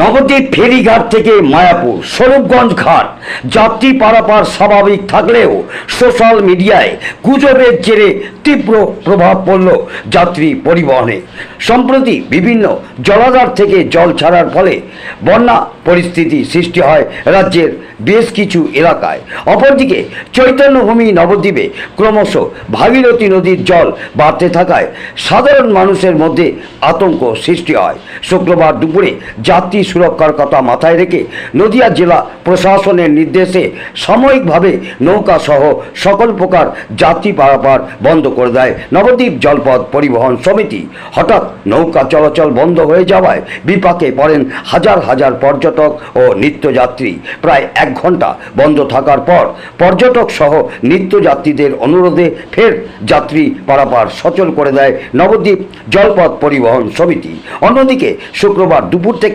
নবদ্বীপ ফেরিঘাট থেকে মায়াপুর স্বরূপগঞ্জ ঘাট যাত্রী পারাপার স্বাভাবিক থাকলেও সোশ্যাল মিডিয়ায় গুজবের জেরে তীব্র প্রভাব পড়ল যাত্রী পরিবহনে। সম্প্রতি বিভিন্ন জলাধার থেকে জল ছাড়ার ফলে বন্যা পরিস্থিতি সৃষ্টি হয় রাজ্যের বেশ কিছু এলাকায়। অপরদিকে চৈতন্যভূমি নবদ্বীপে ক্রমশ ভাগীরথী নদীর জল বাড়তে থাকায় সাধারণ মানুষের মধ্যে আতঙ্ক সৃষ্টি হয়। শুক্রবার দুপুরে যাত্রী সুরক্ষার কথা মাথায় রেখে নদিয়া জেলা প্রশাসনের নির্দেশে সাময়িকভাবে নৌকা সহ সকল প্রকার যাত্রী পারাপার বন্ধ করে দেয় নবদ্বীপ জলপথ পরিবহন সমিতি। হঠাৎ নৌকা চলাচল বন্ধ হয়ে যাওয়ায় বিপাকে পড়েন হাজার হাজার পর্যটক ও নিত্যযাত্রী। প্রায় 1 ঘন্টা বন্ধ থাকার পর পর্যটক সহ নিত্যযাত্রীদের অনুরোধে ফের যাত্রী পারাপার সচল করে দেয় নবদ্বীপ জলপথ পরিবহন সমিতি। অন্যদিকে শুক্রবার দুপুর থেকে